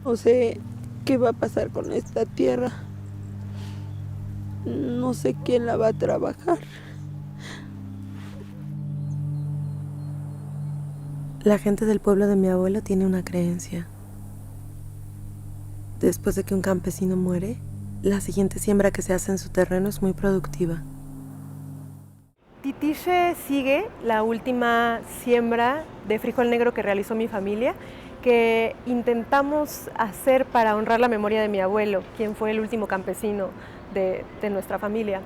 No sé qué va a pasar con esta tierra. No sé quién la va a trabajar. La gente del pueblo de mi abuelo tiene una creencia. Después de que un campesino muere, la siguiente siembra que se hace en su terreno es muy productiva. Titiche sigue la última siembra de frijol negro que realizó mi familia, que intentamos hacer para honrar la memoria de mi abuelo, quien fue el último campesino de nuestra familia.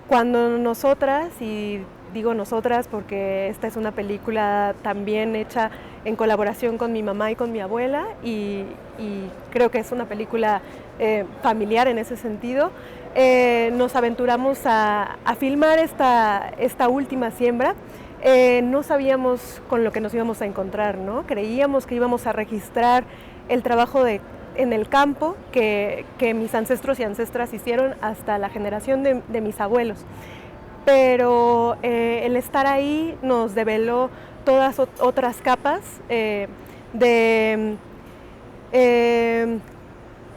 Cuando nosotras, y digo nosotras porque esta es una película también hecha en colaboración con mi mamá y con mi abuela, y creo que es una película familiar en ese sentido, nos aventuramos a filmar esta última siembra. No sabíamos con lo que nos íbamos a encontrar, ¿no? Creíamos que íbamos a registrar el trabajo en el campo que mis ancestros y ancestras hicieron hasta la generación de mis abuelos. Pero el estar ahí nos develó todas otras capas de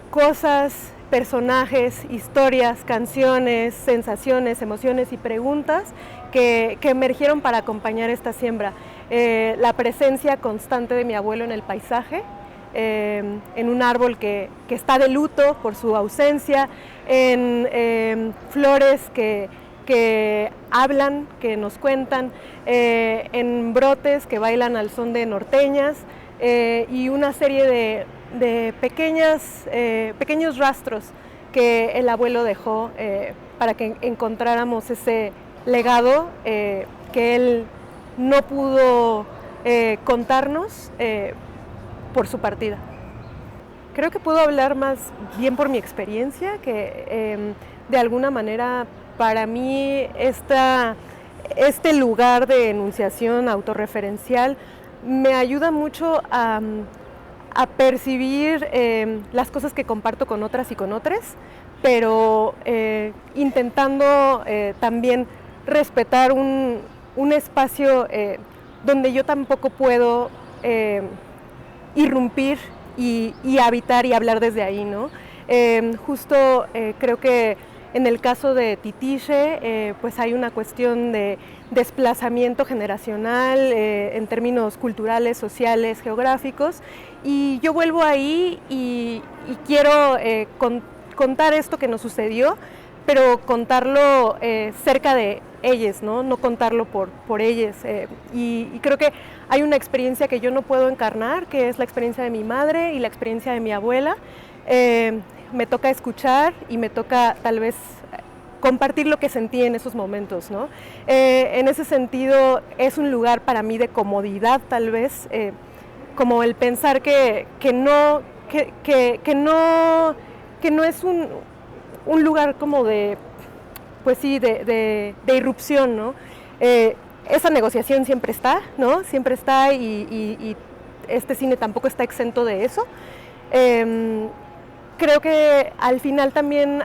cosas, personajes, historias, canciones, sensaciones, emociones y preguntas que emergieron para acompañar esta siembra. La presencia constante de mi abuelo en el paisaje, en un árbol que está de luto por su ausencia, en flores que hablan, que nos cuentan, en brotes que bailan al son de norteñas, y una serie de pequeños rastros que el abuelo dejó para que encontráramos ese legado que él no pudo contarnos por su partida. Creo que puedo hablar más bien por mi experiencia, que de alguna manera para mí este lugar de enunciación autorreferencial me ayuda mucho a percibir las cosas que comparto con otras y con otros, pero intentando también respetar un espacio donde yo tampoco puedo irrumpir y habitar y hablar desde ahí, ¿no? Justo creo que en el caso de Titiche, pues hay una cuestión de desplazamiento generacional en términos culturales, sociales, geográficos, y yo vuelvo ahí y quiero contar esto que nos sucedió, pero contarlo cerca de ellos, ¿no? No contarlo por ellos. Y creo que hay una experiencia que yo no puedo encarnar, que es la experiencia de mi madre y la experiencia de mi abuela. Me toca escuchar y me toca tal vez compartir lo que sentí en esos momentos, ¿no? En ese sentido es un lugar para mí de comodidad tal vez, como el pensar que no es un lugar como de, pues sí, de irrupción, ¿no? Esa negociación siempre está, ¿no? Siempre está y este cine tampoco está exento de eso. Creo que al final también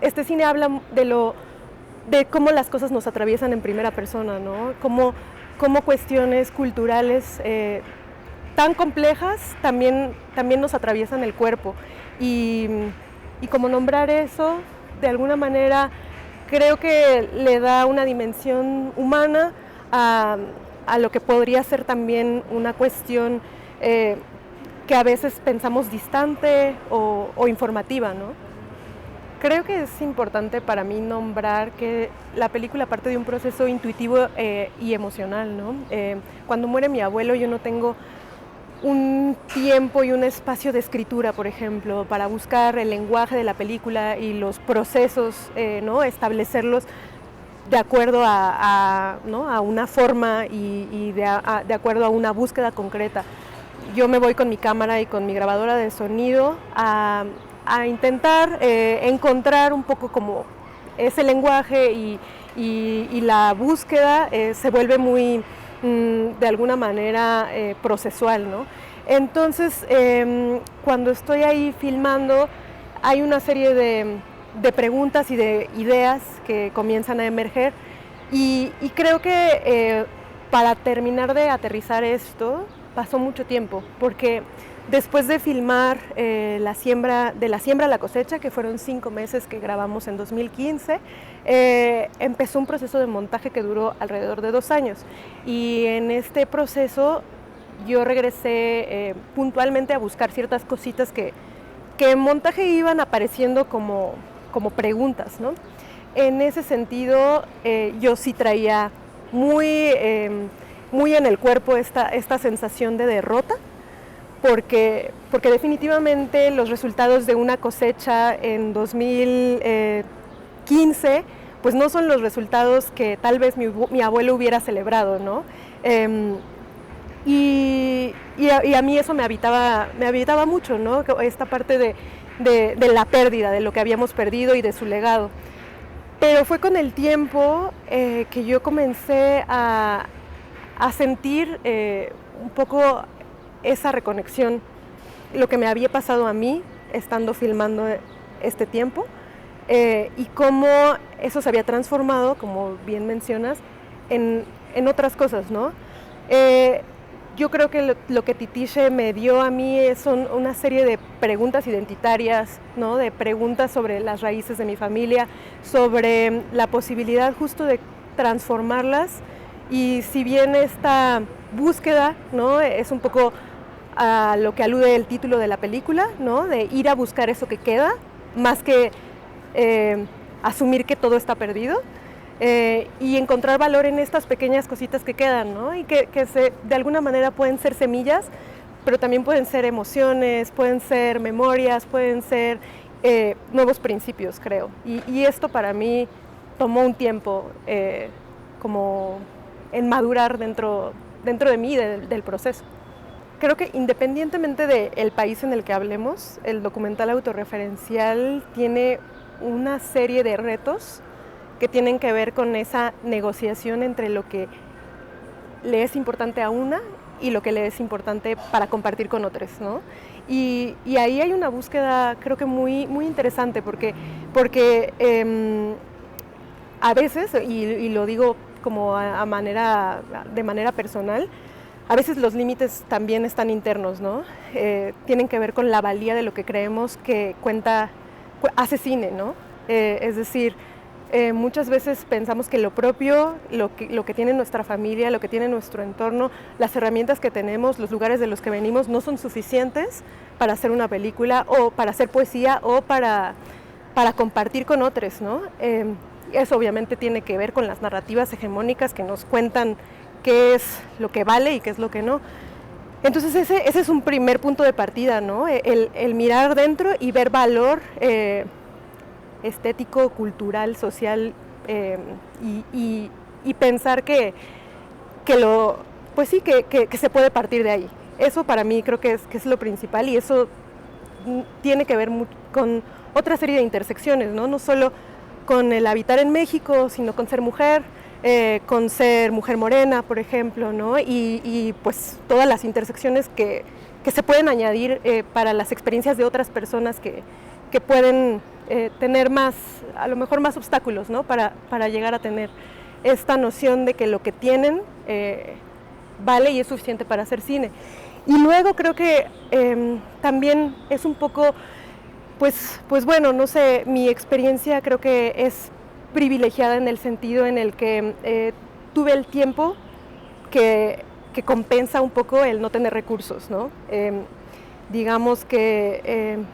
este cine habla de cómo las cosas nos atraviesan en primera persona, ¿no? Cómo cuestiones culturales tan complejas también nos atraviesan el cuerpo. Y como nombrar eso, de alguna manera, creo que le da una dimensión humana a lo que podría ser también una cuestión que a veces pensamos distante o informativa, ¿no? Creo que es importante para mí nombrar que la película parte de un proceso intuitivo y emocional, ¿no? Cuando muere mi abuelo, yo no tengo un tiempo y un espacio de escritura, por ejemplo, para buscar el lenguaje de la película y los procesos, ¿no? Establecerlos de acuerdo ¿no? a una forma y de acuerdo a una búsqueda concreta. Yo me voy con mi cámara y con mi grabadora de sonido a intentar encontrar un poco como ese lenguaje y la búsqueda se vuelve muy de alguna manera procesual, ¿no? Entonces, cuando estoy ahí filmando, hay una serie de preguntas y de ideas que comienzan a emerger y creo que para terminar de aterrizar esto, pasó mucho tiempo, porque después de filmar de la siembra a la cosecha, que fueron 5 meses que grabamos en 2015, empezó un proceso de montaje que duró alrededor de 2 años. Y en este proceso yo regresé puntualmente a buscar ciertas cositas que en montaje iban apareciendo como preguntas, ¿no? En ese sentido, yo sí traía muy en el cuerpo esta sensación de derrota, porque definitivamente los resultados de una cosecha en 2015 pues no son los resultados que tal vez mi abuelo hubiera celebrado, ¿no? Y a mí eso me habitaba mucho, ¿no? Esta parte de la pérdida, de lo que habíamos perdido y de su legado. Pero fue con el tiempo que yo comencé a sentir un poco esa reconexión, lo que me había pasado a mí estando filmando este tiempo, y cómo eso se había transformado, como bien mencionas, en otras cosas, ¿no? Yo creo que lo que Titishe me dio a mí son una serie de preguntas identitarias, ¿no? De preguntas sobre las raíces de mi familia, sobre la posibilidad justo de transformarlas. Y si bien esta búsqueda, ¿no? Es un poco a lo que alude el título de la película, ¿no? De ir a buscar eso que queda, más que asumir que todo está perdido, y encontrar valor en estas pequeñas cositas que quedan, ¿no? Y que de alguna manera pueden ser semillas, pero también pueden ser emociones, pueden ser memorias, pueden ser nuevos principios, creo. Y esto para mí tomó un tiempo como en madurar dentro de mí, del proceso. Creo que independientemente del país en el que hablemos, el documental autorreferencial tiene una serie de retos que tienen que ver con esa negociación entre lo que le es importante a una y lo que le es importante para compartir con otros, ¿no? Y ahí hay una búsqueda, creo que muy interesante, porque a veces, y lo digo como de manera personal, a veces los límites también están internos, ¿no? Tienen que ver con la valía de lo que creemos que hace cine, ¿no? Es decir, muchas veces pensamos que lo propio, lo que tiene nuestra familia, lo que tiene nuestro entorno, las herramientas que tenemos, los lugares de los que venimos, no son suficientes para hacer una película o para hacer poesía o para compartir con otros, ¿no? Eso obviamente tiene que ver con las narrativas hegemónicas que nos cuentan qué es lo que vale y qué es lo que no. Entonces ese es un primer punto de partida, ¿no? El mirar dentro y ver valor estético, cultural, social, y pensar que se puede partir de ahí. Eso para mí creo que es lo principal, y eso tiene que ver con otra serie de intersecciones, ¿no? No solo con el habitar en México, sino con ser mujer morena, por ejemplo, ¿no? Y pues todas las intersecciones que se pueden añadir para las experiencias de otras personas que pueden tener a lo mejor más obstáculos, ¿no? Para llegar a tener esta noción de que lo que tienen vale y es suficiente para hacer cine. Y luego creo que también es un poco, pues bueno, no sé, mi experiencia creo que es privilegiada en el sentido en el que tuve el tiempo que compensa un poco el no tener recursos, ¿no? Digamos que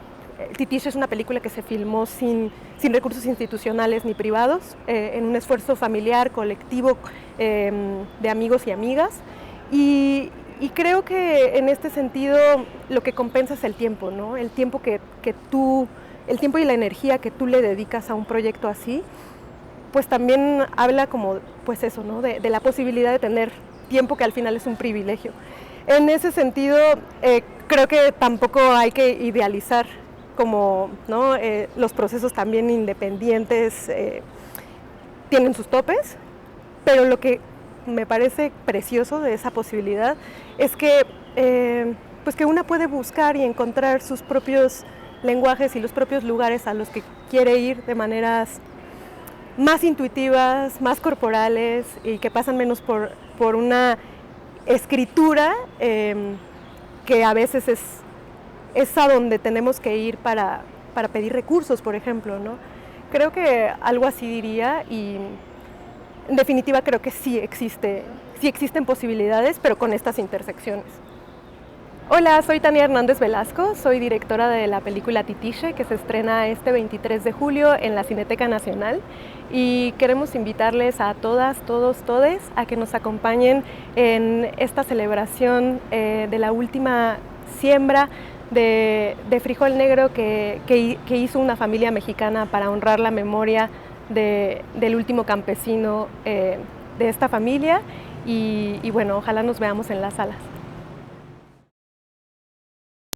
Titishe es una película que se filmó sin recursos institucionales ni privados, en un esfuerzo familiar, colectivo, de amigos y amigas, y creo que en este sentido lo que compensa es el tiempo, ¿no? El tiempo el tiempo y la energía que tú le dedicas a un proyecto así, pues también habla como, pues eso, ¿no? De la posibilidad de tener tiempo, que al final es un privilegio. En ese sentido, creo que tampoco hay que idealizar como, ¿no? Los procesos también independientes tienen sus topes, pero lo que me parece precioso de esa posibilidad es que, pues que una puede buscar y encontrar sus propios lenguajes y los propios lugares a los que quiere ir de maneras más intuitivas, más corporales, y que pasan menos por una escritura que a veces es a donde tenemos que ir para pedir recursos, por ejemplo, ¿no? Creo que algo así diría, y en definitiva creo que sí existen posibilidades, pero con estas intersecciones. Hola, soy Tania Hernández Velasco, soy directora de la película Titiche, que se estrena este 23 de julio en la Cineteca Nacional, y queremos invitarles a todas, todos, todes a que nos acompañen en esta celebración de la última siembra de frijol negro que hizo una familia mexicana para honrar la memoria del último campesino de esta familia, y bueno, ojalá nos veamos en las salas.